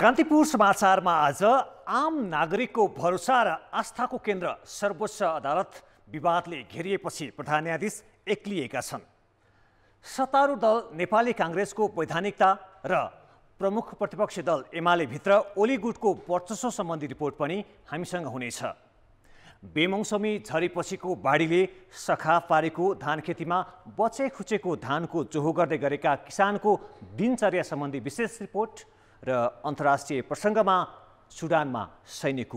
कान्तिपुर समाचारमा आज आम नागरिकको भरोसा र आस्थाको केन्द्र सर्वोच्च अदालत विवादले घेरिएपछि प्रधान न्यायाधीश एक्लिएका छन्। सत्तारूढ दल नेपाली काङ्ग्रेसको वैधानिकता र प्रमुख प्रतिपक्षी दल एमाले भित्र ओली गुटको वर्चस्व सम्बन्धी रिपोर्ट पनि हामीसँग हुनेछ। बेमौसमी झरीपछिको बाढीले सखा पारेको धान खेतीमा बचे खुचेको धानको जोहो गर्दै गरेका किसानको दिनचर्या सम्बन्धी विशेष रिपोर्ट र अन्तर्राष्ट्रिय प्रसङ्गमा सुडानमा सैनिक।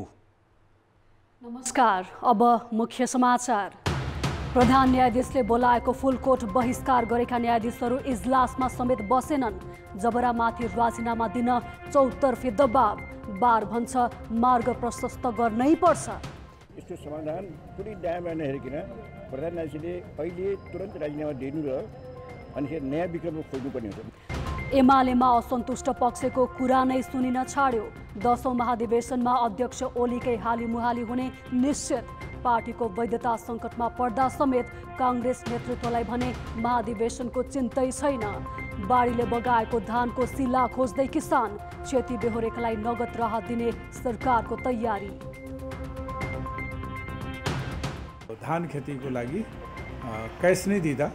नमस्कार, अब मुख्य समाचार। प्रधान न्यायाधीशले बोलाएको फुलकोट बहिष्कार गरेका न्यायाधीशहरू इजलासमा समेत बसेनन्। जबरामाथि राजीनामा दिन चौतर्फी दबाव। बार भन्छ मार्ग प्रशस्त गर्नै पर्छ। यस्तो समाधान पुरै दायाँमा नहेरिकन प्रधान न्यायाधीशले अहिले तुरन्त राजीनामा दिनु र अनि नयाँ विकल्प खोज्नुपर्ने हुन्छ। एमालेमा असन्तुष्ट पक्षको कुरा नै सुनिन छाड्यो। 10औं महाधिवेशनमा अध्यक्ष ओलीकै हालीमुहाली हुने निश्चित। पार्टीको वैधता सङ्कटमा पर्दा समेत काङ्ग्रेस नेतृत्वलाई भने महाधिवेशनको चिन्तै छैन। बाढीले बगाएको धानको सिला खोज्दै किसान। क्षति बेहोरेकालाई नगद राहत दिने सरकारको तयारी। धान खेतीको लागि क्यास नै दिँदा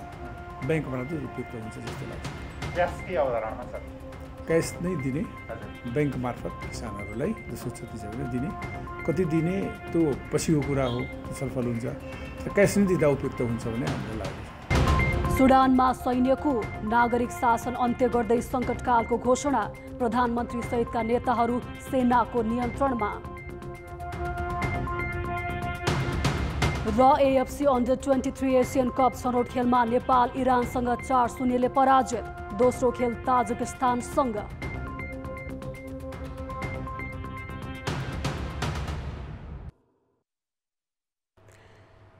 ब्याङ्कमा उपयुक्त हुन्छ जस्तो लाग्छ। क्यास नै दिने ब्याङ्क मार्फत किसानहरूलाई जसको क्षति छ भने दिने, कति दिने त्यो पछिको कुरा हो, छलफल हुन्छ। क्यास नै दिँदा उपयुक्त हुन्छ भने हाम्रो लागि। सुडानमा सैन्यको नागरिक शासन अन्त्य गर्दै सङ्कटकालको घोषणा। प्रधानमन्त्री सहितका नेताहरू सेनाको नियन्त्रणमा। र एएफसी अन्डर 23 एसियन कप छनौट खेलमा नेपाल इरानसँग 4-0ले पराजित। दोस्रो खेल ताजिकिस्तानसँग।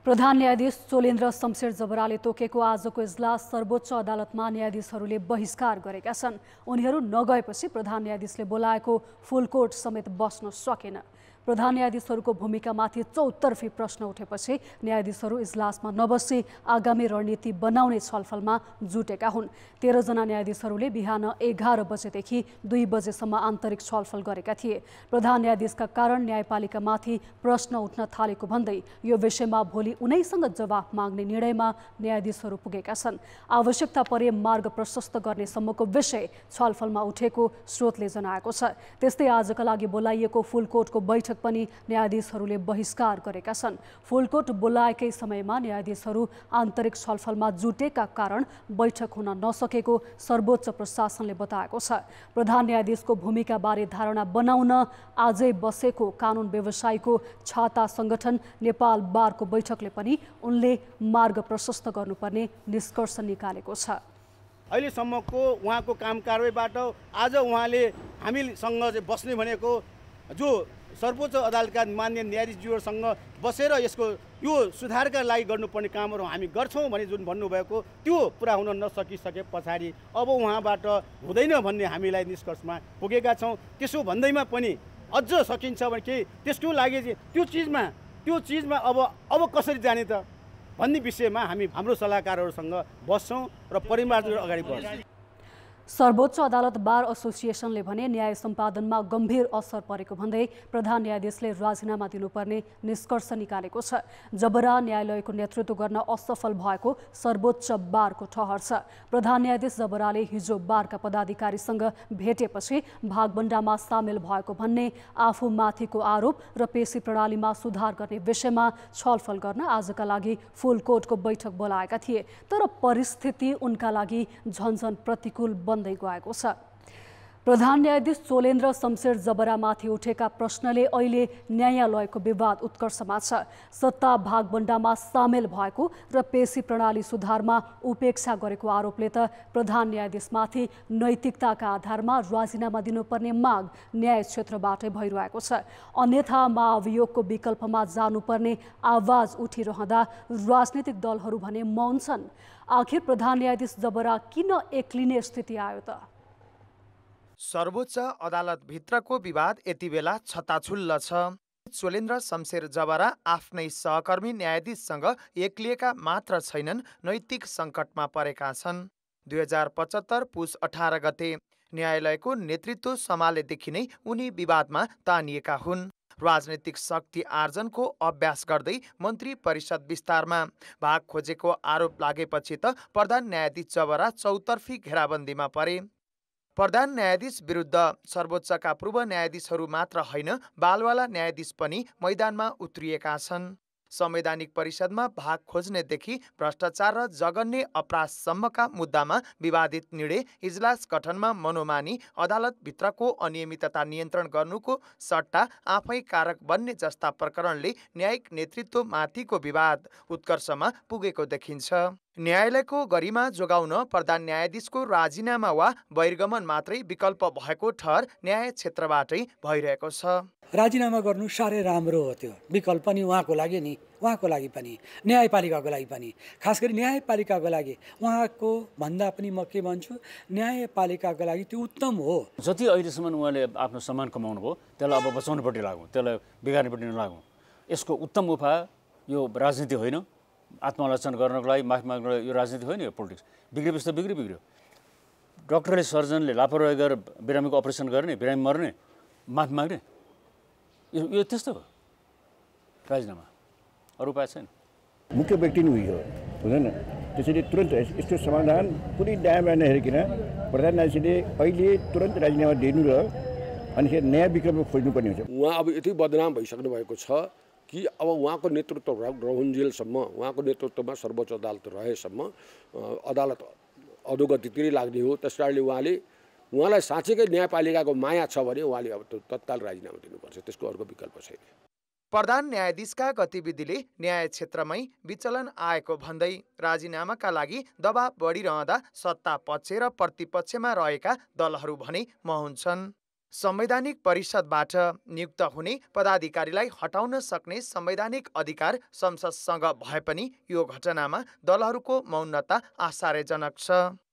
प्रधान न्यायाधीश चोलेन्द्र शमशेर जबराले तोकेको आजको इजलास सर्वोच्च अदालतमा न्यायाधीशहरूले बहिष्कार गरेका छन्। उनीहरू नगएपछि प्रधान न्यायाधीशले बोलाएको फुलकोट समेत बस्न सकेन। प्रधान न्यायाधीशहरूको भूमिकामाथि चौतर्फी प्रश्न उठेपछि न्यायाधीशहरू इजलासमा नबसी आगामी रणनीति बनाउने छलफलमा जुटेका हुन्। 13 जना न्यायाधीशहरूले बिहान 11 बजेदेखि 2 बजेसम्म आन्तरिक छलफल गरेका थिए। प्रधान न्यायाधीशका कारण न्यायपालिकामाथि प्रश्न उठ्न थालेको भन्दै यो विषयमा भोलि उनैसँग जवाफ माग्ने निर्णयमा न्यायाधीशहरू पुगेका छन्। आवश्यकता परे मार्ग प्रशस्त गर्ने सम्मको विषय छलफलमा उठेको स्रोतले जनाएको छ। त्यस्तै आजका लागि बोलाइएको फुलकोटको बैठक पनि न्यायाधीशहरूले बहिष्कार गरेका छन्। फुलकोट बोलाएकै समयमा न्यायाधीशहरू आन्तरिक छलफलमा जुटेका कारण बैठक हुन नसकेको सर्वोच्च प्रशासनले बताएको छ। प्रधान न्यायाधीशको भूमिकाबारे धारणा बनाउन आजै बसेको कानुन व्यवसायीको छाता सङ्गठन नेपाल बारको बैठकले पनि उनले मार्ग प्रशस्त गर्नुपर्ने निष्कर्ष निकालेको छ। अहिलेसम्मको उहाँको काम कारबाहीबाट आज उहाँले हामीसँग बस्ने भनेको जो सर्वोच्च अदालतका मान्य न्यायाधीशज्यूहरूसँग बसेर यसको यो सुधारका लागि गर्नुपर्ने कामहरू हामी गर्छौँ भने जुन भन्नुभएको त्यो पुरा हुन नसकिसके पछाडि अब उहाँबाट हुँदैन भन्ने हामीलाई निष्कर्षमा पुगेका छौँ। त्यसो भन्दैमा पनि अझ सकिन्छ भने के त्यसको लागि त्यो चिजमा अब कसरी जाने त भन्ने विषयमा हामी हाम्रो सल्लाहकारहरूसँग बस्छौँ र परिमार्जन अगाडि बढ्छौँ। सर्वोच्च अदालत बार एसोसिएसनले भने न्याय सम्पादनमा गम्भीर असर परेको भन्दै प्रधान न्यायाधीशले राजीनामा दिनुपर्ने निष्कर्ष निकालेको छ। जबरा न्यायालयको नेतृत्व गर्न असफल भएको सर्वोच्च बारको ठहर छ। प्रधान न्यायाधीश जबराले हिजो बारका पदाधिकारीसँग भेटेपछि भागबण्डामा सामेल भएको भन्ने आफूमाथिको आरोप र पेशी प्रणालीमा सुधार गर्ने विषयमा छलफल गर्न आजका लागि फुलकोटको बैठक बोलाएका थिए। तर परिस्थिति उनका लागि झन्झन प्रतिकूल बन्दै गएको छ। प्रधान न्यायाधीश चोलेन्द्र शमशेर जबरामाथि उठेका प्रश्नले अहिले न्यायालयको विवाद उत्कर्षमा छ। सत्ता भागबण्डामा सामेल भएको र पेशी प्रणाली सुधारमा उपेक्षा गरेको आरोपले त प्रधान न्यायाधीशमाथि नैतिकताका आधारमा राजीनामा दिनुपर्ने माग न्याय क्षेत्रबाटै भइरहेको छ। अन्यथा महाभियोगको विकल्पमा जानुपर्ने आवाज उठिरहँदा राजनीतिक दलहरू भने मौन छन्। आखिर प्रधान न्यायाधीश जबरा किन एक्लिने स्थिति आयो त? सर्वोच्च अदालत भित्रको विवाद यति बेला छताछुल्ल छ। चोलेन्द्र शमशेर जबरा आफ्नै सहकर्मी न्यायाधीशसँग एक्लिएका मात्र छैनन्, नैतिक सङ्कटमा परेका छन्। 2075 पुस 18 गते न्यायालयको नेतृत्व सम्हालेदेखि नै उनी विवादमा तानिएका हुन्। राजनैतिक शक्ति आर्जनको अभ्यास गर्दै मन्त्री परिषद विस्तारमा भाग खोजेको आरोप लागेपछि त प्रधान न्यायाधीश जबरा चौतर्फी घेराबन्दीमा परे। प्रधान न्यायाधीश विरुद्ध सर्वोच्चका पूर्व न्यायाधीशहरू मात्र होइन, बालवाला न्यायाधीश पनि मैदानमा उत्रिएका छन्। संवैधानिक परिषदमा भाग खोज्नेदेखि भ्रष्टाचार र जघन्य अपराधसम्मका मुद्दामा विवादित निर्णय इजलास गठनमा मनोमानी, अदालतभित्रको अनियमितता नियन्त्रण गर्नुको सट्टा आफै कारक बन्ने जस्ता प्रकरणले न्यायिक नेतृत्वमाथिको विवाद उत्कर्षमा पुगेको देखिन्छ। न्यायालयको गरिमा जोगाउन प्रधान न्यायाधीशको राजीनामा वा बहिर्गमन मात्रै विकल्प भएको ठहर न्याय क्षेत्रबाटै भइरहेको छ। राजीनामा गर्नु साह्रै राम्रो हो, त्यो विकल्प पनि उहाँको लागि नि, उहाँको लागि पनि, न्यायपालिकाको लागि पनि। खास गरी न्यायपालिकाको लागि उहाँको भन्दा पनि म के भन्छु, न्यायपालिकाको लागि त्यो उत्तम हो। जति अहिलेसम्म उहाँले आफ्नो सम्मान कमाउनु भयो त्यसलाई अब बचाउनुपट्टि लागौँ, त्यसलाई बिगार्नेपट्टि नलागौँ। यसको उत्तम उपाय यो राजनीति होइन। आत्मालोचना गर्नको लागि माफी माग्नको लागि यो राजनीति होइन, यो पोलिटिक्स। बिग्रेपछि त बिग्रियो। डक्टरले सर्जनले लापरवाही गरेर बिरामीको अपरेसन गर्ने, बिरामी मर्ने, माफी माग्ने, यो त्यस्तो हो राजीनामा, अरू उपाय छैन। मुख्य व्यक्ति नै हो हुँदैन, त्यसैले तुरन्त यस्तो समाधान कुनै न्यायमा नहेरिकन प्रधान न्यायाधीशले अहिले तुरन्त राजीनामा दिनु र अनि नयाँ विकल्प खोज्नुपर्ने हुन्छ। उहाँ अब यति बदनाम भइसक्नु भएको छ कि अब उहाँको नेतृत्व रहन्जेलसम्म, उहाँको नेतृत्वमा सर्वोच्च अदालत रहेसम्म अदालत अधोगतितिरै लाग्ने हो। त्यस कारणले उहाँलाई साँच्चैकै न्यायपालिकाको माया छ भने उहाँले अब तत्काल राजीनामा दिनुपर्छ, त्यसको अर्को विकल्प छैन। प्रधान न्यायाधीशका गतिविधिले न्याय क्षेत्रमै विचलन आएको भन्दै राजीनामाका लागि दबाब बढिरहँदा सत्ता पक्ष र प्रतिपक्षमा रहेका दलहरू भने महुन्छन्। संवैधानिक परिषदबाट नियुक्त हुने पदाधिकारीलाई हटाउन सक्ने संवैधानिक अधिकार संसदसँग भए पनि यो घटनामा दलहरूको मौनता आश्चर्यजनक छ।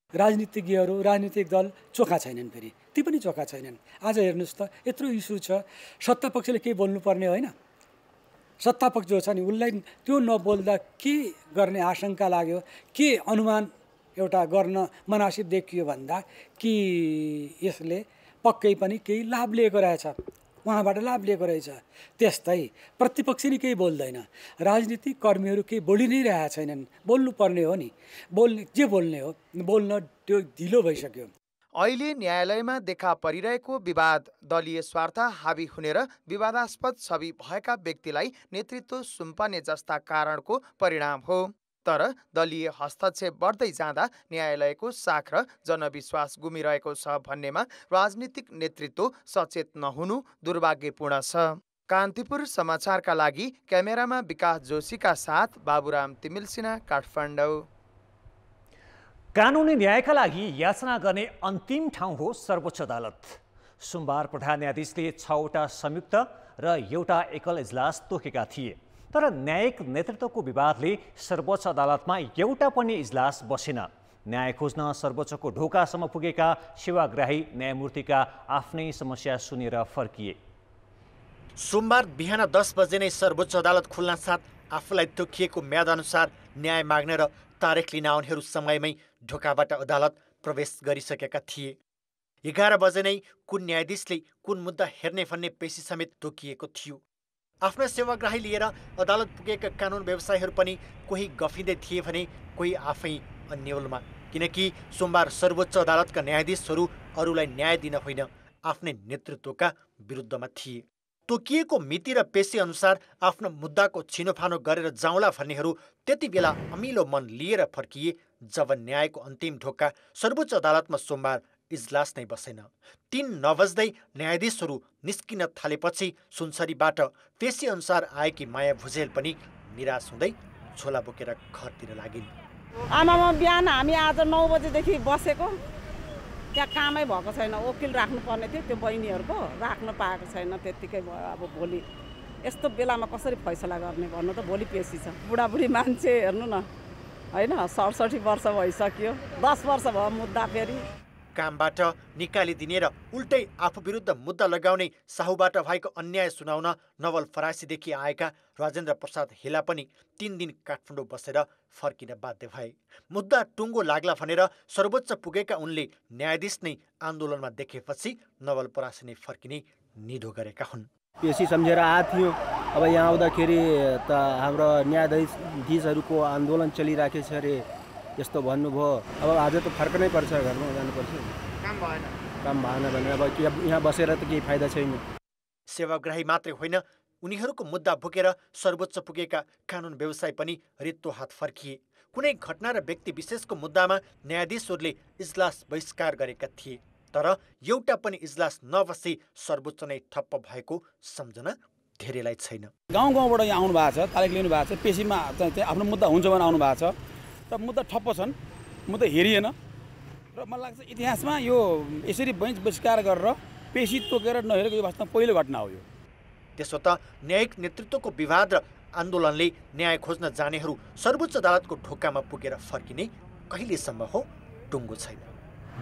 राजनीतिज्ञहरू, राजनीतिक दल चोखा छैनन्, फेरि ती पनि चोखा छैनन्। आज हेर्नुहोस् त, यत्रो इस्यु छ, सत्तापक्षले केही बोल्नुपर्ने होइन। सत्तापक्ष जो छ नि उसलाई त्यो नबोल्दा के गर्ने आशंका लाग्यो, के अनुमान एउटा गर्न मनासिब देखियो भन्दा कि यसले पक्कै पनि केही लाभ लिएको रहेछ, उहाँबाट लाभ लिएको रहेछ। त्यस्तै प्रतिपक्ष नि केही बोल्दैन, राजनीतिक कर्मीहरू केही बोलि नै रहेका छैनन्। बोल्नुपर्ने हो नि, जे बोल्ने हो बोल्न त्यो ढिलो भइसक्यो। अहिले न्यायालयमा देखा परिरहेको विवाद दलीय स्वार्थ हावी हुने र विवादास्पद छवि भएका व्यक्तिलाई नेतृत्व सुम्पने जस्ता कारणको परिणाम हो। तर दलीय हस्तक्षेप बढ्दै जाँदा न्यायालयको साख र जनविश्वास गुमिरहेको छ भन्नेमा राजनीतिक नेतृत्व सचेत नहुनु दुर्भाग्यपूर्ण छ। कान्तिपुर समाचारका लागि क्यामेरामा विकास जोशीका साथ बाबुराम तिमिल सिन्हा, काठमाडौँ। कानुनी न्यायका लागि याचना गर्ने अन्तिम ठाउँ हो सर्वोच्च अदालत। सोमबार प्रधान न्यायाधीशले 6वटा संयुक्त र एउटा एकल इजलास तोकेका थिए, तर न्यायिक नेतृत्वको विवादले सर्वोच्च अदालतमा एउटा पनि इजलास बसेन। न्याय खोज्न सर्वोच्चको ढोकासम्म पुगेका सेवाग्राही न्यायमूर्तिका आफ्नै समस्या सुनेर फर्किए। सोमबार बिहान 10 बजे नै सर्वोच्च अदालत खुल्नासाथ आफूलाई तोकिएको म्यादअनुसार न्याय माग्न र तारिख लिन आउनेहरू समयमै ढोकाबाट अदालत प्रवेश गरिसकेका थिए। 11 बजे नै कुन न्यायाधीशले कुन मुद्दा हेर्ने भन्ने पेशी समेत तोकिएको थियो। आफ्ना सेवाग्राही लिएर अदालत पुगेका कानुन व्यवसायीहरू पनि कोही गफिँदै थिए भने कोही आफै अन्यलमा, किनकि सोमबार सर्वोच्च अदालतका न्यायाधीशहरू अरूलाई न्याय दिन होइन आफ्नै नेतृत्वका विरुद्धमा थिए। तोकिएको मिति र पेशी अनुसार आफ्नो मुद्दाको छिनोफानो गरेर जाउँला भन्नेहरू त्यति बेला अमिलो मन लिएर फर्किए जब न्यायको अन्तिम ढोका सर्वोच्च अदालतमा सोमबार इजलास नै बसेन। 3 नबज्दै न्यायाधीशहरू निस्किन थालेपछि सुनसरीबाट पेशी अनुसार आएकी माया भुजेल पनि निराश हुँदै छोला बोकेर घरतिर लागिन्। आमामा बिहान हामी आज 9 बजेदेखि बसेको, त्यहाँ कामै भएको छैन। वकिल राख्नुपर्ने थियो, त्यो बहिनीहरूको राख्न पाएको छैन। त्यत्तिकै भयो। अब भोलि यस्तो बेलामा कसरी फैसला गर्ने भन्नु त, भोलि पेशी छ। बुढाबुढी मान्छे हेर्नु न, होइन 67 वर्ष भइसक्यो, 10 वर्ष भयो मुद्दा फेरि। कामबाट निकालिदिने र उल्टै आफू विरुद्ध मुद्दा लगाउने साहुबाट भएको अन्याय सुनाउन नवलपरासीदेखि आएका राजेन्द्र प्रसाद हेला पनि 3 दिन काठमाडौँ बसेर फर्किन बाध्य भए। मुद्दा टुङ्गो लाग्ला भनेर सर्वोच्च पुगेका उनले न्यायाधीश नै आन्दोलनमा देखेपछि नवलपरासी नै फर्किने निधो गरेका हुन्। पेशी सम्झेर आएको थियो। अब यहाँ आउँदाखेरि त हाम्रो न्यायाधीशहरूको आन्दोलन चलिरहेको छ अरे यस्तो भन्नुभयो। अब आज त फर्कनै पर्छ, घरमा जानुपर्छ। काम भएन भने अब यहाँ बसेर त केही फाइदा छैन। सेवाग्राही मात्रै होइन, उनीहरूको मुद्दा बोकेर सर्वोच्च पुगेका कानुन व्यवसायी पनि रित्तो हात फर्किए। कुनै घटना र व्यक्ति विशेषको मुद्दामा न्यायाधीशहरूले इजलास बहिष्कार गरेका थिए, तर एउटा पनि इजलास नबसी सर्वोच्च नै ठप्प भएको सम्झना धेरैलाई छैन। गाउँबाट यहाँ आउनु भएको छ, तारिख लिनु भएको छ, पेशीमा आफ्नो मुद्दा हुन्छ भने आउनु भएको छ र मुद्दा ठप्प छन्, मुद्दा हेरिएन र मलाई लाग्छ इतिहासमा यो यसरी बहिष्कार गरेर पेशी तोकेर नहेरेको यो वास्तवमा पहिलो घटना हो। यो त्यसो त न्यायिक नेतृत्वको विवाद र आन्दोलनले न्याय खोज्न जानेहरू सर्वोच्च अदालतको ढोकामा पुगेर फर्किने कहिलेसम्म हो टुङ्गो छैन।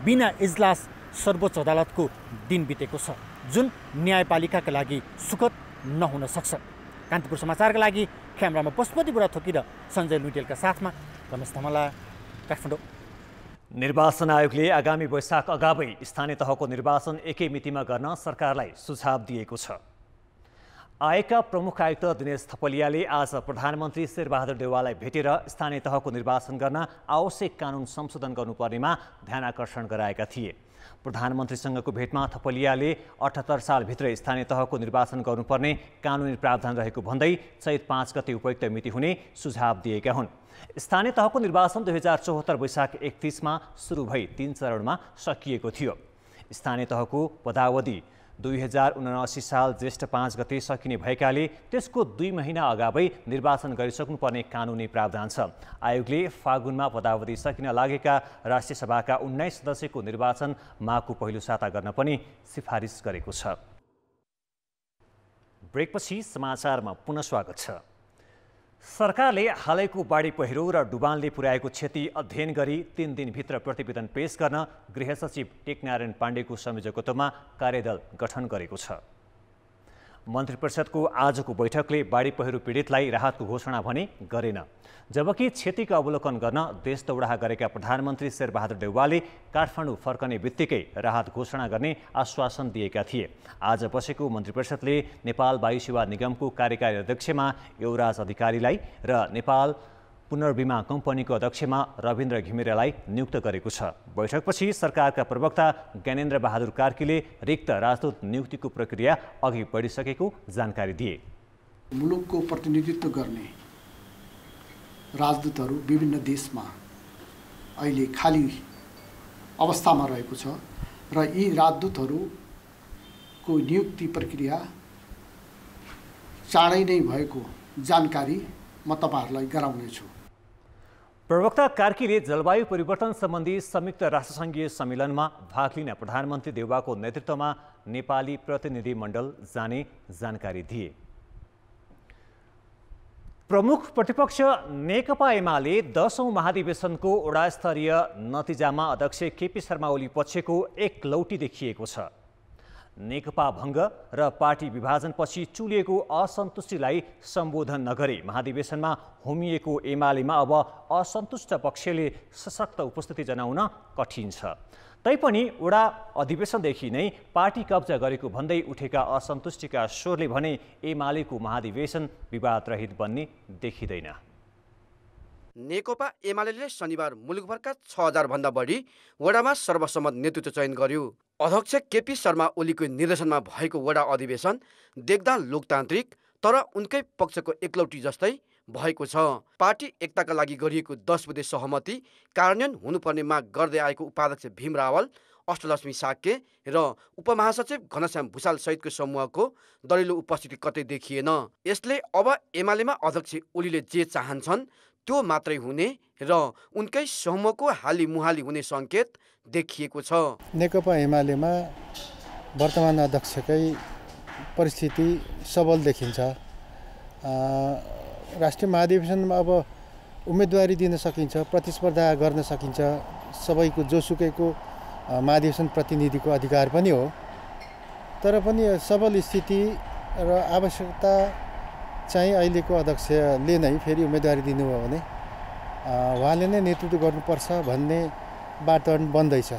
बिना इजलास सर्वोच्च अदालतको दिन बितेको छ, जुन न्यायपालिकाका लागि सुखद नहुन सक्छ। कान्तिपुर समाचारका लागि क्यामेरामा पशुपति बुढा थोकी र सञ्जय लुइटेलका साथमा रमेश धमला, काठमाडौँ। निर्वाचन आयोगले आगामी वैशाख अगावै स्थानीय तहको निर्वाचन एकै मितिमा गर्न सरकारलाई सुझाव दिएको छ। आयोगका प्रमुख आयुक्त दिनेश थपलियाले आज प्रधानमन्त्री शेरबहादुर देउवालाई भेटेर स्थानीय तहको निर्वाचन गर्न आवश्यक कानुन संशोधन गर्नुपर्नेमा ध्यान आकर्षण गराएका थिए। प्रधानमन्त्रीसँगको भेटमा थपलियाले 78 सालभित्र स्थानीय तहको निर्वाचन गर्नुपर्ने कानुनी प्रावधान रहेको भन्दै चैत 5 गते उपयुक्त मिति हुने सुझाव दिएका हुन्। स्थानीय तहको निर्वाचन 2074 वैशाख 31 सुरु भई 3 चरणमा सकिएको थियो। स्थानीय तहको पदावधि 2079 साल ज्येष्ठ 5 गते सकिने भएकाले त्यसको 2 महिना अगावै निर्वाचन गरिसक्नुपर्ने कानुनी प्रावधान छ। आयोगले फागुनमा पदावधि सकिन लागेका राष्ट्रिय सभाका 19 सदस्यको निर्वाचन माघको पहिलो साता गर्न पनि सिफारिस गरेको छ। ब्रेकपछि समाचारमा पुनः स्वागत छ। सरकारले हालैको बाढी पहिरो र डुबानले पुर्याएको क्षति अध्ययन गरी 3 दिनभित्र प्रतिवेदन पेश गर्न गृह सचिव टेकनारायण पाण्डेको संयोजकत्वमा कार्यदल गठन गरेको छ। मन्त्री परिषदको आजको बैठकले बाढी पहिरो पीडितलाई राहतको घोषणा भने गरेन, जबकि क्षतिको अवलोकन गर्न देश दौडाहा गरेका प्रधानमन्त्री शेरबहादुर देउवाले काठमाडौँ फर्कने बित्तिकै राहत घोषणा गर्ने आश्वासन दिएका थिए। आज बसेको मन्त्री परिषदले नेपाल वायु सेवा निगमको कार्यकारी अध्यक्षमा युवराज अधिकारीलाई र नेपाल पुनर्बिमा कम्पनीको अध्यक्षमा रविन्द्र घिमिरेलाई नियुक्त गरेको छ। बैठकपछि सरकारका प्रवक्ता ज्ञानेन्द्र बहादुर कार्कीले रिक्त राजदूत नियुक्तिको प्रक्रिया अघि बढिसकेको जानकारी दिए। मुलुकको प्रतिनिधित्व गर्ने राजदूतहरू विभिन्न देशमा अहिले खाली अवस्थामा रहेको छ र यी राजदूतहरूको नियुक्ति प्रक्रिया चाँडै नै भएको जानकारी म तपाईहरुलाई गराउनेछु। प्रवक्ता कार्कीले जलवायु परिवर्तन सम्बन्धी संयुक्त राष्ट्रसङ्घीय सम्मेलनमा भाग लिन प्रधानमन्त्री देउवाको नेतृत्वमा नेपाली प्रतिनिधि मण्डल जाने जानकारी दिए। प्रमुख प्रतिपक्ष नेकपा एमाले 10औं महाधिवेशनको वडा स्तरीय नतिजामा अध्यक्ष केपी शर्मा ओली पक्षको एक लौटी देखिएको छ। नेकपा भङ्ग र पार्टी विभाजनपछि चुलिएको असन्तुष्टिलाई सम्बोधन नगरी महाधिवेशनमा होमिएको एमालेमा अब असन्तुष्ट पक्षले सशक्त उपस्थिति जनाउन कठिन छ। तैपनि वडा अधिवेशनदेखि नै पार्टी कब्जा गरेको भन्दै उठेका असन्तुष्टिका स्वरले भने एमालेको महाधिवेशन विवादरहित बन्ने देखिँदैन। नेकपा एमाले शनिबार मुलुकभरका 6000 भन्दा बढी वडामा सर्वसम्मत नेतृत्व चयन गर्यो। अध्यक्ष केपी शर्मा ओलीको निर्देशनमा भएको वडा अधिवेशन देख्दा लोकतान्त्रिक तर उनकै पक्षको एकलौटी जस्तै भएको छ। पार्टी एकताका लागि गरिएको 10 बुँदे सहमति कार्यान्वयन हुनुपर्ने माग गर्दै आएको उपाध्यक्ष भीम रावल, अष्टलक्ष्मी साक्य र उपमहासचिव घनश्याम भुषाल सहितको समूहको दरिलो उपस्थिति कतै देखिएन। यसले अब एमालेमा अध्यक्ष ओलीले जे चाहन्छन् त्यो मात्रै हुने र उनकै समूहको हाली मुहाली हुने सङ्केत देखिएको छ। नेकपा एमालेमा वर्तमान अध्यक्षकै परिस्थिति सबल देखिन्छ। राष्ट्रिय महाधिवेशनमा अब उम्मेदवारी दिन सकिन्छ, प्रतिस्पर्धा गर्न सकिन्छ, सबैको जोसुकैको महाधिवेशन प्रतिनिधिको अधिकार पनि हो। तर पनि सबल स्थिति र आवश्यकता चाहिँ अहिलेको अध्यक्षले नै फेरि उम्मेदवारी दिनुभयो भने उहाँले नै नेतृत्व गर्नुपर्छ भन्ने वातावरण बन्दैछ।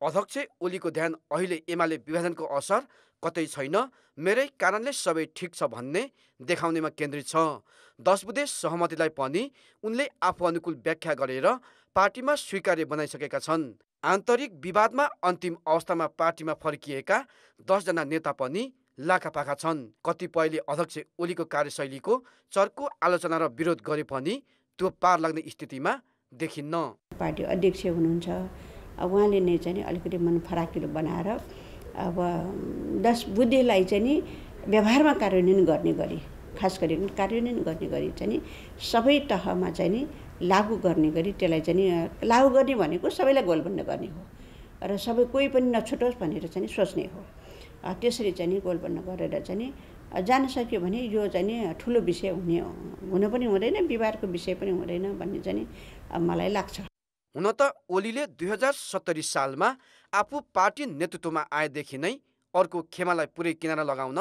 अध्यक्ष ओलीको ध्यान अहिले एमाले विभाजनको असर कतै छैन, मेरै कारणले सबै ठिक छ भन्ने देखाउनेमा केन्द्रित छ। 10 बुँदे सहमतिलाई पनि उनले आफू अनुकूल व्याख्या गरेर पार्टीमा स्वीकार्य बनाइसकेका छन्। आन्तरिक विवादमा अन्तिम अवस्थामा पार्टीमा फर्किएका 10 जना नेता पनि लाखापाखा छन्। कतिपयले अध्यक्ष ओलीको कार्यशैलीको चर्को आलोचना र विरोध गरे पनि त्यो पार लाग्ने स्थितिमा देखिन्न। पार्टी अध्यक्ष हुनुहुन्छ, उहाँले नै चाहिँ अलिकति मन फराकिलो बनाएर अब 10 बुँदेलाई चाहिँ व्यवहारमा कार्यान्वयन गर्ने गरी, खास गरी कार्यान्वयन गर्ने गरी चाहिँ सबै तहमा चाहिँ लागू गर्ने गरी त्यसलाई चाहिँ लागू गर्ने भनेको सबैलाई गोलबन्द गर्ने हो र सबै कोही पनि नछुटोस् भनेर चाहिँ सोच्ने हो। त्यसरी चाहिँ गोलबन्द गरेर चाहिँ जान सक्यो भने यो चाहिँ ठुलो विषय हुन पनि हुँदैन, विवादको विषय पनि हुँदैन भन्ने चाहिँ मलाई लाग्छ। हुन त ओलीले 2070 सालमा आफू पार्टी नेतृत्वमा आएदेखि नै अर्को खेमालाई पुरै किनारा लगाउन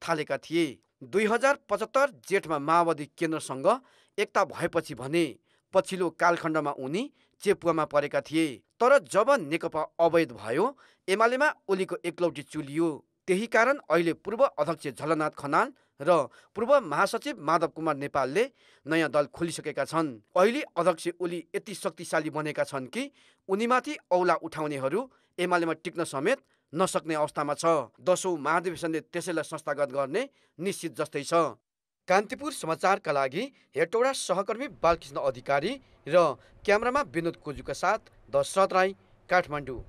थालेका थिए। 2075 जेठमा माओवादी केन्द्रसँग एकता भएपछि भने पछिल्लो कालखण्डमा उनी चेपुवामा परेका थिए। तर जब नेकपा अवैध भयो, एमालेमा ओलीको एकलौटी चुलियो। त्यही कारण अहिले पूर्व अध्यक्ष झलनाथ खनाल र पूर्व महासचिव माधव कुमार नेपालले नयाँ दल खोलिसकेका छन्। अहिले अध्यक्ष ओली यति शक्तिशाली बनेका छन् कि उनीमाथि औला उठाउनेहरू एमालेमा टिक्न समेत नसक्ने अवस्थामा छ। 10औं महाधिवेशनले त्यसैलाई संस्थागत गर्ने निश्चित जस्तै छ। कान्तिपुर समाचारका लागि हेटौडा सहकर्मी बालकृष्ण अधिकारी र क्यामेरामा विनोद कोजुका साथ दशरथ राई, काठमाडौँ।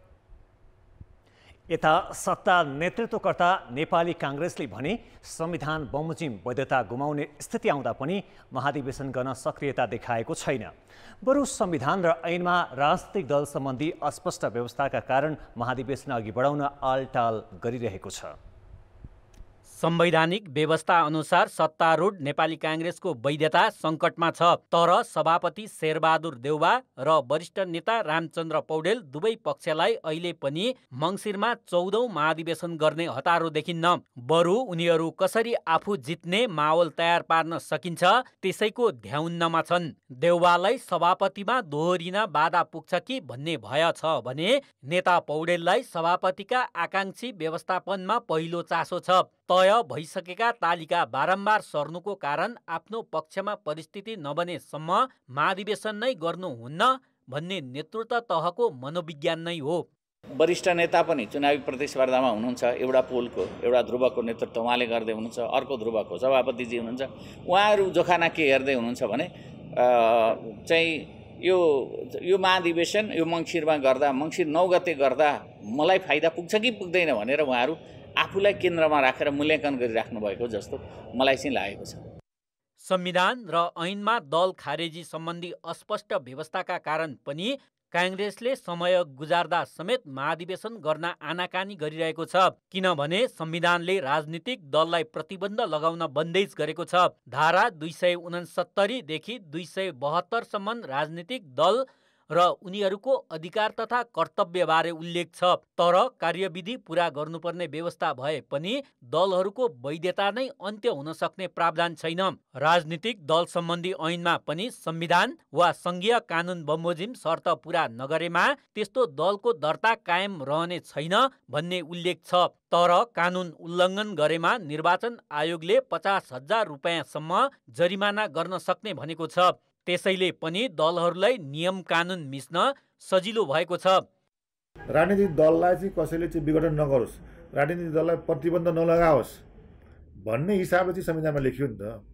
यता सत्ता नेतृत्वकर्ता नेपाली काङ्ग्रेसले भने संविधान बमोजिम वैधता गुमाउने स्थिति आउँदा पनि महाधिवेशन गर्न सक्रियता देखाएको छैन। बरु संविधान र ऐनमा राजनीतिक दल सम्बन्धी अस्पष्ट व्यवस्थाका कारण महाधिवेशन अघि बढाउन आलटाल गरिरहेको छ। संवैधानिक व्यवस्था अनुसार सत्तारूढ नेपाली काङ्ग्रेसको वैधता सङ्कटमा छ। तर सभापति शेरबहादुर देउवा र वरिष्ठ नेता रामचन्द्र पौडेल दुवै पक्षलाई अहिले पनि मङ्सिरमा 14औं महाधिवेशन गर्ने हतारो देखिन्न। बरु उनीहरू कसरी आफू जित्ने माहौल तयार पार्न सकिन्छ त्यसैको ध्याउन्नमा छन्। देउवालाई सभापतिमा दोहोरिन बाधा पुग्छ कि भन्ने भय छ भने नेता पौडेललाई सभापतिका आकाङ्क्षी व्यवस्थापनमा पहिलो चासो छ। तय भइसकेका तालिका बारम्बार सर्नुको कारण आफ्नो पक्षमा परिस्थिति नबनेसम्म महाधिवेशन नै गर्नुहुन्न भन्ने नेतृत्व तहको मनोविज्ञान नै हो। वरिष्ठ नेता पनि चुनावी प्रतिस्पर्धामा हुनुहुन्छ। एउटा पोलको एउटा ध्रुवको नेतृत्व उहाँले गर्दै हुनुहुन्छ, अर्को ध्रुवको सभापतिजी हुनुहुन्छ। उहाँहरू जोखाना के हेर्दै हुनुहुन्छ भने चाहिँ यो महाधिवेशन यो मङ्सिरमा गर्दा, मङ्सिर 9 गते गर्दा मलाई फाइदा पुग्छ कि पुग्दैन भनेर उहाँहरू आफूलाई केन्द्रमा राखेर मूल्याङ्कन गरिराख्नु भएको जस्तो मलाई चाहिँ लागेको छ। संविधान र ऐनमा दल खारेजी सम्बन्धी अस्पष्ट व्यवस्थाका कारण पनि काङ्ग्रेसले समय गुजार्दा समेत महाधिवेशन गर्न आनाकानी गरिरहेको छ। किनभने संविधानले राजनीतिक दललाई प्रतिबन्ध लगाउन बन्देज गरेको छ। धारा 269 देखि 272 सम्म राजनीतिक दल र उनीहरूको अधिकार तथा कर्तव्यबारे उल्लेख छ। तर कार्यविधि पूरा गर्नुपर्ने व्यवस्था भए पनि दलहरूको वैधता नै अन्त्य हुन सक्ने प्रावधान छैन। राजनीतिक दल सम्बन्धी ऐनमा पनि संविधान वा संघीय कानुन बमोजिम शर्त पूरा नगरेमा त्यस्तो दलको दर्ता कायम रहने छैन भन्ने उल्लेख छ। तर कानुन उल्लङ्घन गरेमा निर्वाचन आयोगले 50,000 रुपैयाँसम्म जरिमाना गर्न सक्ने भनेको छ। त्यसैले पनि दलहरूलाई नियम कानुन मिच्न सजिलो भएको छ। राजनीतिक दललाई चाहिँ कसैले चाहिँ विघटन नगरोस्, राजनीतिक दललाई प्रतिबन्ध नलगाओस् भन्ने हिसाबले चाहिँ संविधानमा लेखियो नि त।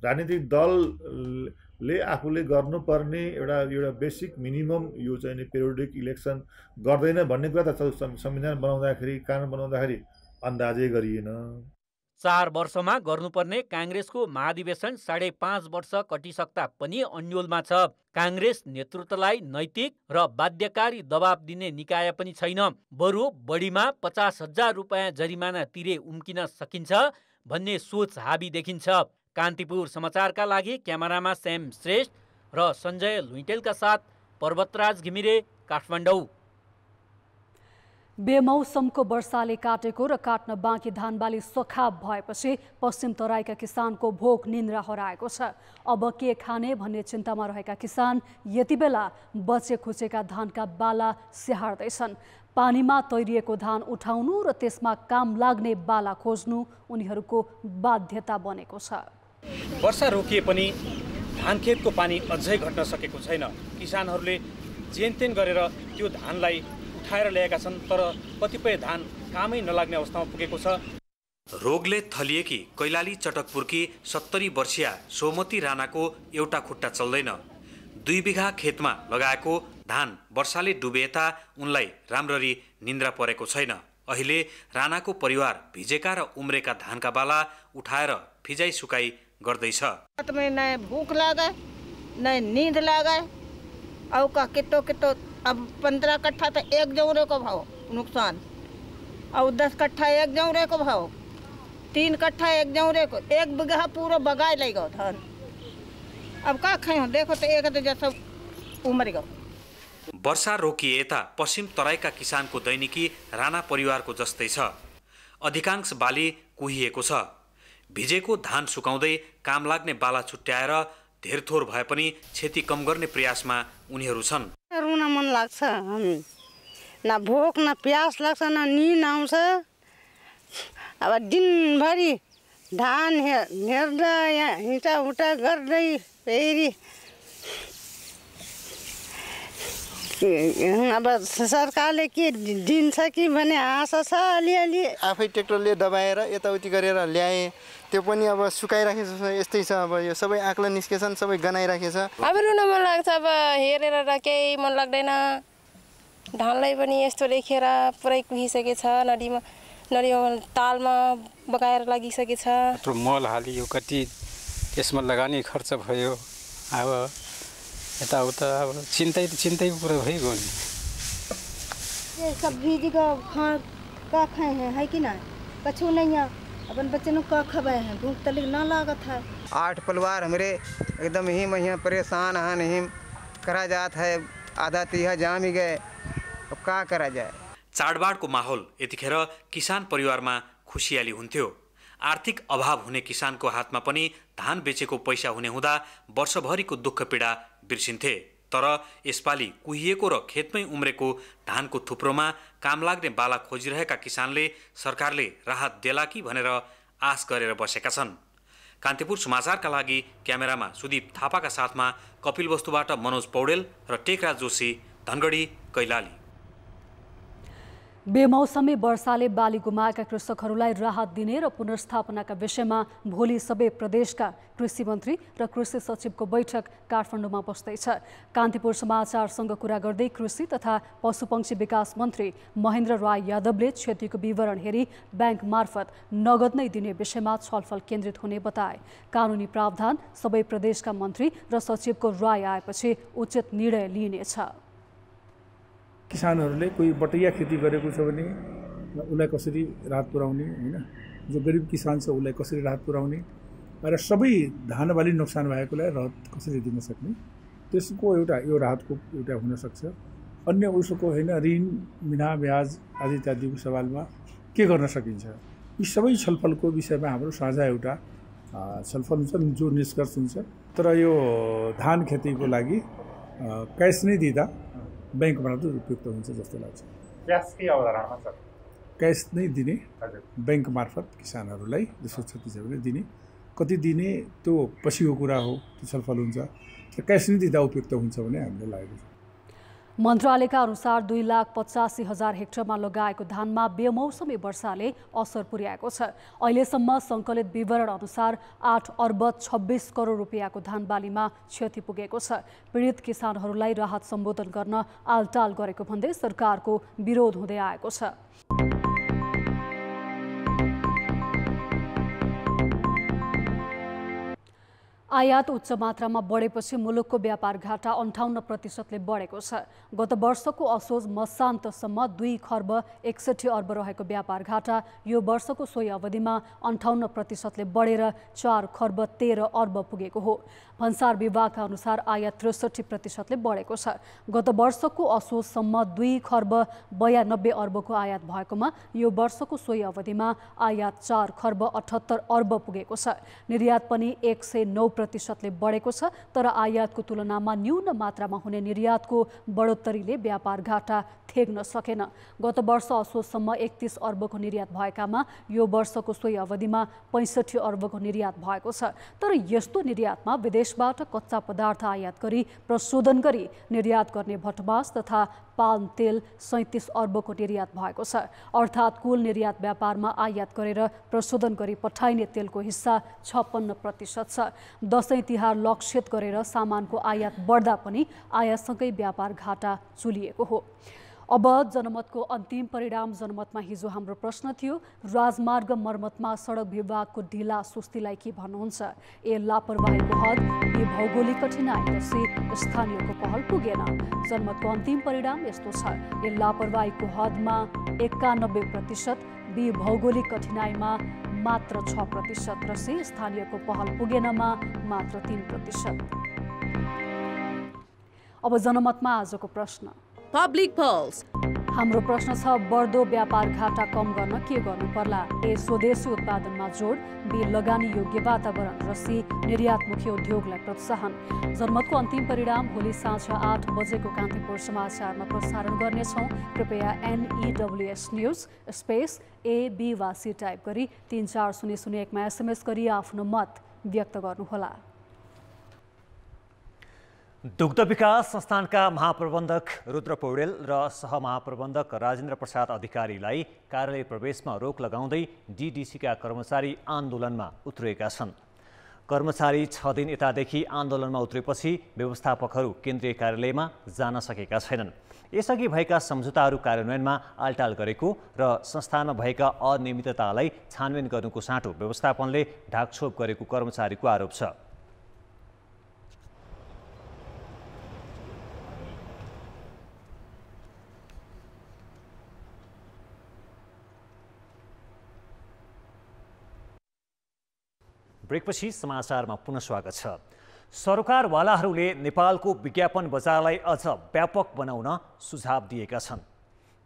राजनीतिक दलले आफूले गर्नुपर्ने एउटा बेसिक मिनिमम यो चाहिँ पेरियोडिक इलेक्सन गर्दैन भन्ने कुरा त संविधान बनाउँदाखेरि, कानुन बनाउँदाखेरि अन्दाजै गरिएन। 4 वर्षमा गर्नुपर्ने काङ्ग्रेसको महाधिवेशन 5.5 वर्ष कटिसक्दा पनि अन्योलमा छ। काङ्ग्रेस नेतृत्वलाई नैतिक र बाध्यकारी दबाब दिने निकाय पनि छैन। बरु बढीमा 50,000 रुपैयाँ जरिमाना तिरे उम्किन सकिन्छ भन्ने सोच हाबी देखिन्छ। कान्तिपुर समाचारका लागि क्यामेरामा श्याम श्रेष्ठ र सञ्जय लुइटेलका साथ पर्वतराज घिमिरे, काठमाडौँ। बेमौसमको वर्षाले काटेको र काट्न बाँकी धानबाली सखाप भएपछि पश्चिम तराईका किसानको भोक निन्द्रा हराएको छ। अब के खाने भन्ने चिन्तामा रहेका किसान यति बेला बचे खुचेका धानका बाला स्याहार्दैछन्। पानीमा तैरिएको धान उठाउनु र त्यसमा काम लाग्ने बाला खोज्नु उनीहरूको बाध्यता बनेको छ। वर्षा रोकिए पनि धान खेतको पानी अझै घट्न सकेको छैन। किसानहरूले जेनतेन गरेर त्यो धानलाई उठाएर ल्याएका छन्, तर कतिपय धान कामै नलाग्ने अवस्थामा पुगेको छ। रोगले थलिएकी कैलाली चटकपुरकी 70 वर्षीया सोमती राणाको एउटा खुट्टा चल्दैन। 2 बिघा खेतमा लगाएको धान वर्षाले डुबेता उनलाई राम्ररी निन्द्रा परेको छैन। अहिले राणाको परिवार भिजेका र उम्रेका धानका बाला उठाएर फिजाइ सुकाइ गर्दैछ। न भूख लागे न नींद लागे और का कितो अब 15 कट्ठा तो 1 जौरे को भाव नुकसान, और 10 कट्ठा 1 जौरे को भाव, 3 कट्ठा 1 जौरे को, 1 बिघा पूरा बगाए लेगा धान। अब का खाए देखो तो एक तो जैसा उमर गयो। वर्षा रोकिए यता पश्चिम तराईका किसानको दैनिकी राणा परिवारको जस्तै छ। अधिकांश बाली कुहिएको छ। भिजेको धान सुकाउँदै काम लाग्ने बाला छुट्याएर धेरथोर भए पनि क्षति कम गर्ने प्रयासमा उनीहरू छन्। रुन मन लाग्छ, न भोक न प्यास लाग्छ न निन आउँछ। अब दिनभरि धान हेर्दै हिँडाउटा गर्दै फेरि अब सरकारले के दिन्छ कि भन्ने आशा छ अलिअलि। आफै ट्र्याक्टरले दबाएर यताउति गरेर ल्याए, त्यो पनि अब सुकाइराखेको छ। यस्तै छ, अब यो सबै आँक्ला निस्केछन्, सबै गनाइराखेको छ। अब रुन मन लाग्छ, अब हेरेर केही मन लाग्दैन। धानलाई पनि यस्तो देखेर पुरै कुहिसकेछ, नदीमा तालमा बगाएर लागिसकेछ। यत्रो मल हालियो, कति यसमा लगानी खर्च भयो। अब यताउता अब चिन्तै पुरा भइगयो नि। ये सब्जी जी का खाए हैं है कि ना, कछु नहीं है। अपन बच्चे लोग का खवाए हैं, भूख तलिक ना लागत है। 8 परिवार हमारे एकदम ही यहाँ परेशान है, नहीं करा जात है। आधा तिहा जाम ही गए, अब का करा जाए। चाडबाडको माहौल यतिखेर किसान परिवारमा खुसियाली हुन्थ्यो। आर्थिक अभाव हुने किसानको हातमा पनि धान बेचेको पैसा हुने हुँदा वर्षभरिको दुःख पीडा बिर्सिन्थे। तर यसपालि कुहिएको र खेतमै उम्रेको धानको थुप्रोमा काम लाग्ने बाला खोजिरहेका किसानले सरकारले राहत देला कि भनेर आश गरेर बसेका छन्। कान्तिपुर समाचारका लागि क्यामेरामा सुदीप थापाका साथमा कपिल वस्तुबाट मनोज पौडेल र टेकराज जोशी, धनगढी, कैलाली। बेमौसमी वर्षाले बाली गुमाएका कृषकहरूलाई राहत दिने र पुनर्स्थापनाका विषयमा भोलि सबै प्रदेशका कृषि मन्त्री र कृषि सचिवको बैठक काठमाडौँमा बस्दैछ। कान्तिपुर समाचारसँग कुरा गर्दै कृषि तथा पशुपक्षी विकास मन्त्री महेन्द्र राय यादवले क्षतिको विवरण हेरी ब्याङ्क मार्फत नगद नै दिने विषयमा छलफल केन्द्रित हुने बताए। कानुनी प्रावधान सबै प्रदेशका मन्त्री र सचिवको राय आएपछि उचित निर्णय लिइनेछ। किसानहरूले कोही बटैया खेती गरेको छ भने उसलाई कसरी राहत पुर्याउने, होइन, जो गरिब किसान छ उसलाई कसरी राहत पुर्याउने र सबै धान बाली नोक्सान भएकोलाई राहत कसरी दिन सक्ने, त्यसको यो राहतको एउटा हुनसक्छ। अन्य उसको होइन, ऋण बिना ब्याज आदि इत्यादिको सवालमा के गर्न सकिन्छ, यी सबै छलफलको विषयमा हाम्रो साझा एउटा छलफल हुन्छ, जो निष्कर्ष हुन्छ। तर यो धान खेतीको लागि क्यास नै दिँदा ब्याङ्क मार्फत उपयुक्त हुन्छ जस्तो लाग्छ। क्यासकै अवधारणा छ, क्यास नै दिने ब्याङ्क मार्फत किसानहरूलाई जसको क्षति छ भने दिने, कति दिने त्यो पछिको कुरा हो, त्यो छलफल हुन्छ। क्यास नै दिँदा उपयुक्त हुन्छ भने हामीलाई लागेको छ। मन्त्रालयका अनुसार 2,85,000 हेक्टरमा लगाएको धानमा बेमौसमी वर्षाले असर पुर्याएको छ। अहिलेसम्म सङ्कलित विवरण अनुसार 8 अर्ब 26 करोड रुपियाँको धानबालीमा क्षति पुगेको छ। पीडित किसानहरूलाई राहत सम्बोधन गर्न आलटाल गरेको भन्दै सरकारको विरोध हुँदै आएको छ। आयात उच्च मात्रामा बढेपछि मुलुकको व्यापार घाटा 58% बढेको छ। गत वर्षको असोज मसान्तसम्म 2 खर्ब 61 अर्ब रहेको व्यापार घाटा यो वर्षको सोही अवधिमा 58% बढेर 4 खर्ब 13 अर्ब पुगेको हो। भन्सार विभागका अनुसार आयात 63% बढेको छ। गत वर्षको असोजसम्म 2 खर्ब 92 अर्बको आयात भएकोमा यो वर्षको सोही अवधिमा आयात 4 खर्ब 78 अर्ब पुगेको छ। निर्यात पनि 109%ले बढेको छ, तर आयातको तुलनामा न्यून मात्रामा हुने निर्यातको बढोत्तरीले व्यापार घाटा थेग्न सकेन। गत वर्ष असोजसम्म 31 अर्बको निर्यात भएकामा यो वर्षको सोही अवधिमा 65 अर्बको निर्यात भएको छ। तर यस्तो निर्यातमा विदेशबाट कच्चा पदार्थ आयात गरी प्रशोधन गरी निर्यात गर्ने भटमास तथा पाल्म तेल 37 अर्बको निर्यात भएको छ। अर्थात् कुल निर्यात व्यापारमा आयात गरेर प्रशोधन गरी पठाइने तेलको हिस्सा 56% छ। दशैं तिहार लक्षित गरेर सामानको आयात बढ्दा पनि आयातसँगै व्यापार घाटा चुलिएको हो। अब जनमतको अन्तिम परिणाम। जनमतमा हिजो हाम्रो प्रश्न थियो, राजमार्ग मर्मतमा सडक विभागको ढिला सुस्तीलाई के भन्नुहुन्छ? ए लापरवाहीको हद, बी भौगोलिक कठिनाई, र सी स्थानीयको पहल पुगेन। जनमतको अन्तिम परिणाम यस्तो छ, ए लापरवाहीको हदमा 91%, बी भौगोलिक कठिनाइमा मात्र 6% र सी स्थानीयको पहल पुगेनमा मात्र 3%। अब जनमतमा आजको प्रश्न। Public pulse. हाम्रो प्रश्न छ, बढ्दो व्यापार घाटा कम गर्न के गर्नु पर्ला? ए स्वदेशी उत्पादनमा जोड, बी लगानी योग्य वातावरण, र सी निर्यातमुखी उद्योगलाई प्रोत्साहन। जनमतको अन्तिम परिणाम भोलि साँझ 8 बजेको कान्तिपुर समाचारमा प्रसारण गर्नेछौँ। कृपया NEWS news space A, B वा C टाइप गरी 34001मा SMS गरी आफ्नो मत व्यक्त गर्नुहोला। दुग्ध विकास संस्थानका महाप्रबन्धक रुद्र पौडेल र सहमहाप्रबन्धक राजेन्द्र प्रसाद अधिकारीलाई कार्यालय प्रवेशमा रोक लगाउँदै DDCका कर्मचारी आन्दोलनमा उत्रिएका छन्। कर्मचारी 6 दिन यतादेखि आन्दोलनमा उत्रेपछि व्यवस्थापकहरू केन्द्रीय कार्यालयमा जान सकेका छैनन्। यसअघि भएका सम्झौताहरू कार्यान्वयनमा आलटाल गरेको र संस्थानमा भएका अनियमिततालाई छानबिन गर्नुको साटो व्यवस्थापनले ढाकछोप गरेको कर्मचारीको आरोप छ। ब्रेकपछि समाचारमा पुनः स्वागत छ। सरकारवालाहरूले नेपालको विज्ञापन बजारलाई अझ व्यापक बनाउन सुझाव दिएका छन्।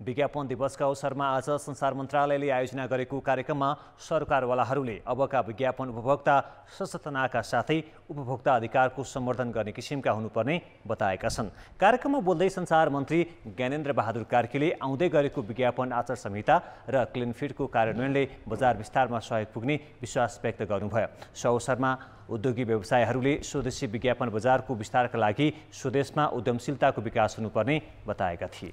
विज्ञापन दिवसका अवसरमा आज सञ्चार मन्त्रालयले आयोजना गरेको कार्यक्रममा सरकारवालाहरूले अबका विज्ञापन उपभोक्ता सचेतनाका साथै उपभोक्ता अधिकारको सम्वर्धन गर्ने किसिमका हुनुपर्ने बताएका छन्। कार्यक्रममा बोल्दै सञ्चार मन्त्री ज्ञानेन्द्र बहादुर कार्कीले आउँदै गरेको विज्ञापन आचार संहिता र क्लिन फिडको कार्यान्वयनले बजार विस्तारमा सहयोग पुग्ने विश्वास व्यक्त गर्नुभयो। सो अवसरमा उद्योगी व्यवसायहरूले स्वदेशी विज्ञापन बजारको विस्तारका लागि स्वदेशमा उद्यमशीलताको विकास हुनुपर्ने बताएका थिए।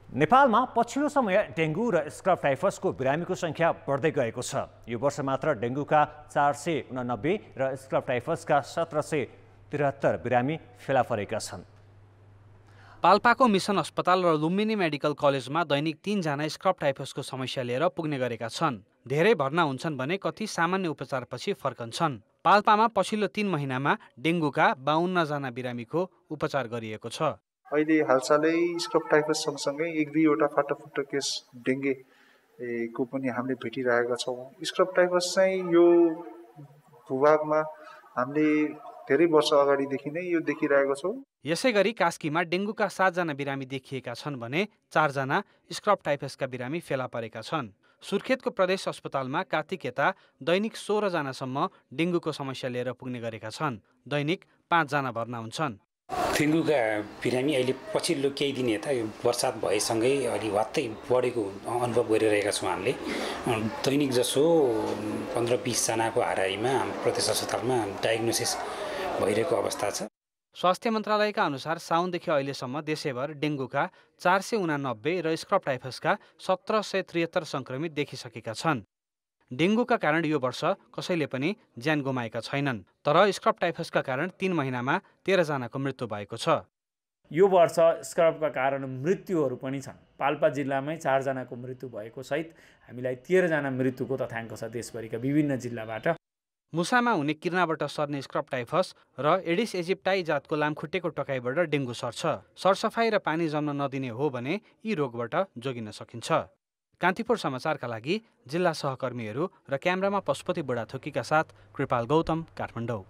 नेपालमा पछिल्लो समय डेङ्गु र स्क्रब टाइफसको बिरामीको सङ्ख्या बढ्दै गएको छ। यो वर्ष मात्र डेङ्गुका 489 र स्क्रब टाइफसका 1773 बिरामी फेला परेका छन्। पाल्पाको मिसन अस्पताल र लुम्बिनी मेडिकल कलेजमा दैनिक 3 जना स्क्रब टाइफसको समस्या लिएर पुग्ने गरेका छन्। धेरै भर्ना हुन्छन् भने कति सामान्य उपचारपछि फर्कन्छन्। पाल्पामा पछिल्लो 3 महिनामा डेङ्गुका 52 जना बिरामीको उपचार गरिएको छ। अहिले हालसालै स्क्रब टाइफस सँगसँगै 1-2 वटा फाटाफुट्टा केस डेङ्गेको पनि हामीले भेटिरहेका छौँ। स्क्रब टाइफस चाहिँ यो भूभागमा हामीले धेरै वर्ष अगाडिदेखि नै यो देखिरहेको छौँ। यसै गरी कास्कीमा डेङ्गुका 7 जना बिरामी देखिएका छन् भने 4 जना स्क्रब टाइफसका बिरामी फेला परेका छन्। सुर्खेतको प्रदेश अस्पतालमा कार्तिक यता दैनिक 16 जनासम्म डेङ्गुको समस्या लिएर पुग्ने गरेका छन्। दैनिक 5 जना भर्ना हुन्छन्। डेङ्गुका बिरामी अहिले पछिल्लो केही दिन यता यो बर्सात भएसँगै अलि वात्तै बढेको अनुभव गरिरहेका छौँ हामीले। दैनिक जसो 15-20 जनाको हाराहारीमा हाम्रो प्रदेश अस्पतालमा डायग्नोसिस भइरहेको अवस्था छ। स्वास्थ्य मन्त्रालयका अनुसार साउनदेखि अहिलेसम्म देशैभर डेङ्गुका 489 र स्क्रब टाइफसका 1773 सङ्क्रमित देखिसकेका छन्। डेङ्गुका कारण यो वर्ष कसैले पनि ज्यान गुमाएका छैनन्, तर स्क्रब टाइफसका कारण 3 महिनामा 13 जनाको मृत्यु भएको छ। यो वर्ष स्क्रबका कारण मृत्युहरू पनि छन्। पाल्पा जिल्लामै 4 जनाको मृत्यु भएको सहित हामीलाई 13 जना मृत्युको तथ्याङ्क छ देशभरिका विभिन्न जिल्लाबाट। मुसामा हुने किर्नाबाट सर्ने स्क्रब टाइफस र एडिस इजिप्टाई जातको लामखुट्टेको टकाइबाट डेङ्गु सर्छ। सरसफाइ र पानी जम्न नदिने हो भने यी रोगबाट जोगिन सकिन्छ। कान्तिपुर समाचारका लागि जिल्ला सहकर्मीहरू र क्यामेरामा पशुपति बुढाथोकीका साथ कृपाल गौतम, काठमाडौँ।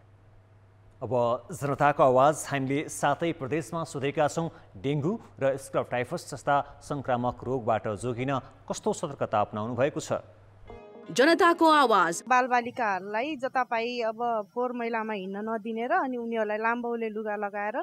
अब जनताको आवाज हामीले 7 प्रदेशमा सोधेका छौँ। डेङ्गु र स्क्रब टाइफस जस्ता संक्रामक रोगबाट जोगिन कस्तो सतर्कता अपनाउनु भएको छ? जनताको आवाज बालबालिकाहरूलाई जतापाई अब फोहोर मैलामा हिँड्न नदिने र अनि उनीहरूलाई लाम्बौले लुगा लगाएर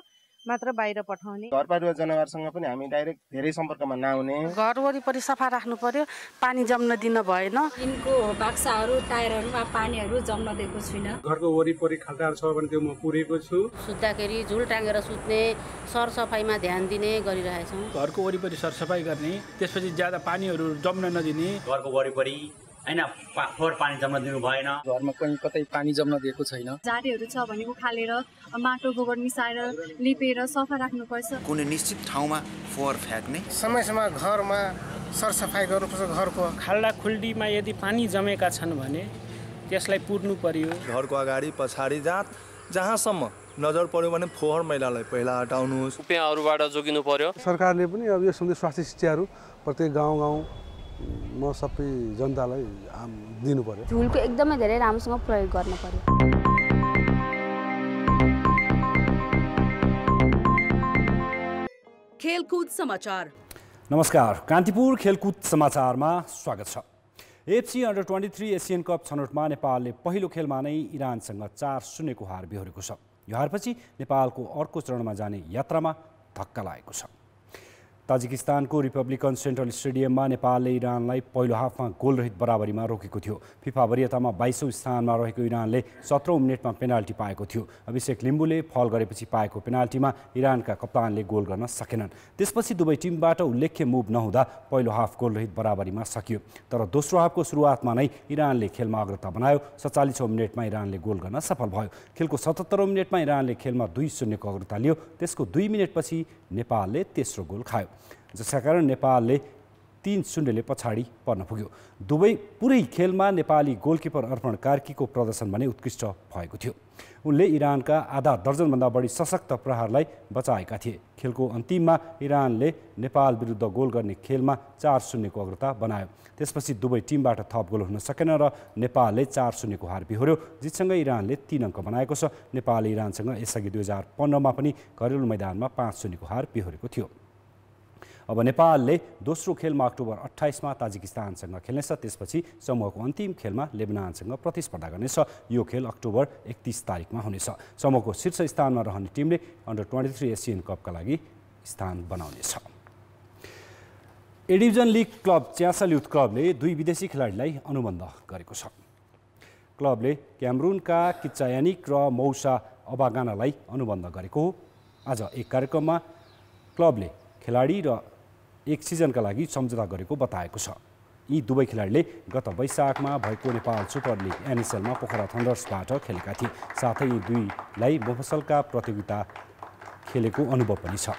मात्र बाहिर पठाउने। घरपालुवा जनावरसँग पनि हामी डाइरेक्ट धेरै सम्पर्कमा नआउने। घर वरिपरि सफा राख्नु पर्यो, पानी जम्न दिन भएन। यिनको बाक्साहरू टायरहरूमा पानीहरू जम्न दिएको छुइनँ। घरको वरिपरि खाल्टाहरू छ भने त्यो म पुरेको छु। सुत्दाखेरि झुल टाँगेर सुत्ने, सरसफाइमा ध्यान दिने गरिरहेछौँ। घरको वरिपरि सरसफाइ गर्ने, त्यसपछि ज्यादा पानीहरू जम्न नदिने। घरको वरिपरि हैन फोहोर पानी जम्न दिनु भएन। घरमा कहीँ कतै पानी जम्न दिएको छैन। झाडीहरू छ भने उखालेर माटो गोबर मिसाएर लिपेर सफा राख्नुपर्छ। कुनै निश्चित ठाउँमा फोहोर फ्याँक्ने, समयमा घरमा सरसफाइ गर्नुपर्छ। घरको खाल्डा खुल्डीमा यदि पानी जमेका छन् भने त्यसलाई पुर्नु पर्यो। घरको अगाडि पछाडि जहाँसम्म नजर पर्यो भने फोहोर मैलालाई पहिला हटाउनुहोस्। रुपियाँहरूबाट जोगिनु पर्यो। सरकारले पनि अब यो सम्बन्धी स्वास्थ्य शिक्षाहरू प्रत्येक गाउँ सबै जनतालाई दिनु पर्यो। झुलको एकदमै धेरै राम्रोसँग प्रयोग गर्न पर्यो। खेलकुद समाचार। नमस्कार, कान्तिपुर खेलकुद समाचारमा स्वागत छ। एफसी अन्डर-23 एसियन कप छनौटमा नेपालले पहिलो खेलमा नै इरानसँग 4-0 को हार बेहोरेको छ। यो हारपछि नेपालको अर्को चरणमा जाने यात्रामा धक्का लागेको छ। ताजिकिस्तानको रिपब्लिकन सेन्ट्रल स्टेडियममा नेपालले इरानलाई पहिलो हाफमा गोलरहित बराबरीमा रोकेको थियो। फिफा वरियतामा 22औं स्थानमा रहेको इरानले 17औं मिनेटमा पेनाल्टी पाएको थियो। अभिषेक लिम्बुले फल गरेपछि पाएको पेनाल्टीमा इरानका कप्तानले गोल गर्न सकेनन्। त्यसपछि दुवै टिमबाट उल्लेख्य मुभ नहुँदा पहिलो हाफ गोलरहित बराबरीमा सकियो। तर दोस्रो हाफको सुरुवातमा नै इरानले खेलमा अग्रता बनायो। 47औं मिनेटमा इरानले गोल गर्न सफल भयो। खेलको 77औं मिनेटमा इरानले खेलमा 2-0 को अग्रता लियो। त्यसको 2 मिनेटपछि नेपालले तेस्रो गोल खायो, जसका कारण नेपालले 3-0 ले पछाडि पर्न पुग्यो। पुरै खेलमा नेपाली गोलकिपर अर्पण कार्कीको प्रदर्शन भने उत्कृष्ट भएको थियो। उनले इरानका आधा दर्जनभन्दा बढी सशक्त प्रहारलाई बचाएका थिए। खेलको अन्तिममा इरानले नेपाल विरुद्ध गोल गर्ने खेलमा 4-0 को अग्रता बनायो। त्यसपछि दुवै टिमबाट थप गोल हुन सकेन र नेपालले 4-0 को हार बिहोर्यो। जितसँगै इरानले 3 अङ्क बनाएको छ। नेपालले इरानसँग यसअघि 2015 मा पनि घरेलु मैदानमा 5-0 को हार बिहोरेको थियो। अब नेपालले दोस्रो खेलमा अक्टोबर 28 मा ताजिकिस्तानसँग खेल्नेछ। त्यसपछि समूहको अन्तिम खेलमा लेबनानसँग प्रतिस्पर्धा गर्नेछ। यो खेल अक्टोबर 31 तारिकमा हुनेछ। समूहको शीर्ष स्थानमा रहने टिमले अन्डर-23 एसियन कपका लागि स्थान बनाउनेछ। A division league club Chyasal youth क्लबले 2 विदेशी खेलाडीलाई अनुबन्ध गरेको छ। क्लबले क्यामरुनका किच्चायानिक र मौसा अबागानालाई अनुबन्ध गरेको हो। आज एक कार्यक्रममा क्लबले खेलाडी र 1 सिजनका लागि सम्झौता गरेको बताएको छ। यी दुवै खेलाडीले गत वैशाखमा भएको नेपाल सुपर लिग एनएसएलमा पोखरा थन्डर्सबाट खेलेका थिए। साथै यी दुईलाई मफसलका प्रतियोगिता खेलेको अनुभव पनि छ।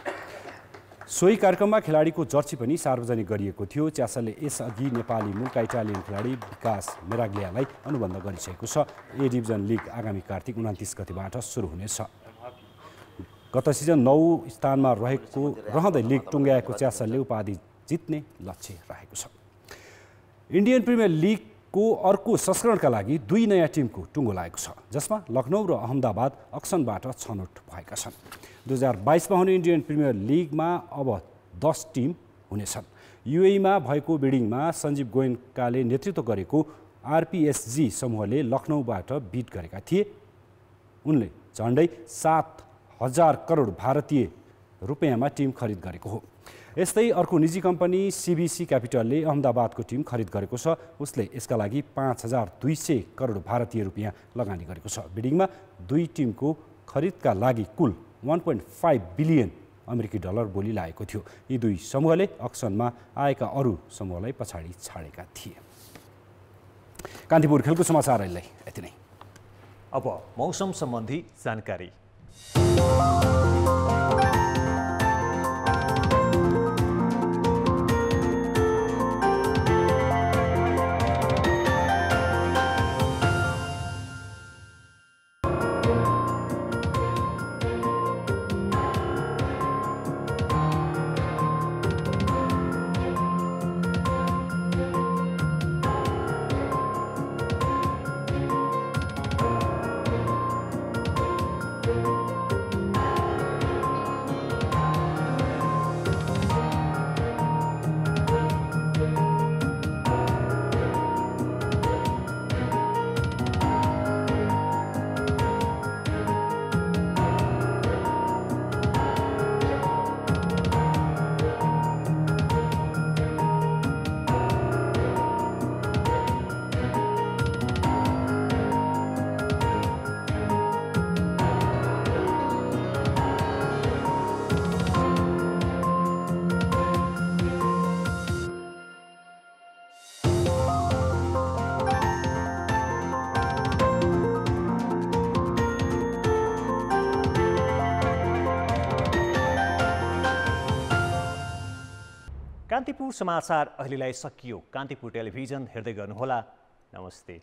सोही कार्यक्रममा खेलाडीको जर्सी पनि सार्वजनिक गरिएको थियो। च्यासलले यसअघि नेपाली मूलका इटालियन खेलाडी विकास मेराग्लियालाई अनुबन्ध गरिसकेको छ। ए डिभिजन लिग आगामी कार्तिक 29 गतेबाट सुरु हुनेछ। गत सिजन 9 स्थानमा रहँदै लिग टुङ्ग्याएको च्यासलले उपाधि जित्ने लक्ष्य राखेको छ। इन्डियन प्रिमियर लिगको अर्को संस्करणका लागि 2 नयाँ टिमको टुङ्गो लागेको छ, जसमा लखनऊ र अहमदाबाद अक्सनबाट छनौट भएका छन्। 2022 मा हुने इन्डियन प्रिमियर लिगमा अब 10 टिम हुनेछन्। युएईमा भएको बिडिङमा सञ्जीव गोयन्काले नेतृत्व गरेको आरपीएसजी समूहले लखनऊबाट बिड गरेका थिए। उनले झन्डै 7,000 करोड भारतीय रुपियाँमा टिम खरिद गरेको हो। यस्तै अर्को निजी कम्पनी सीबीसी क्यापिटलले अहमदाबादको टिम खरिद गरेको छ। उसले यसका लागि 5,200 करोड भारतीय रुपियाँ लगानी गरेको छ। बिडिङमा 2 टिमको खरिदका लागि कुल 1.5 बिलियन अमेरिकी डलर बोली लागेको थियो। यी 2 समूहले अक्सनमा आएका अरू समूहलाई पछाडि छाडेका थिए। कान्तिपुर खेलको समाचार अहिले यति नै। अब मौसम सम्बन्धी जानकारी। कान्तिपुर समाचार अहिलेलाई सकियो। कान्तिपुर टेलिभिजन हेर्दै गर्नुहोला। नमस्ते।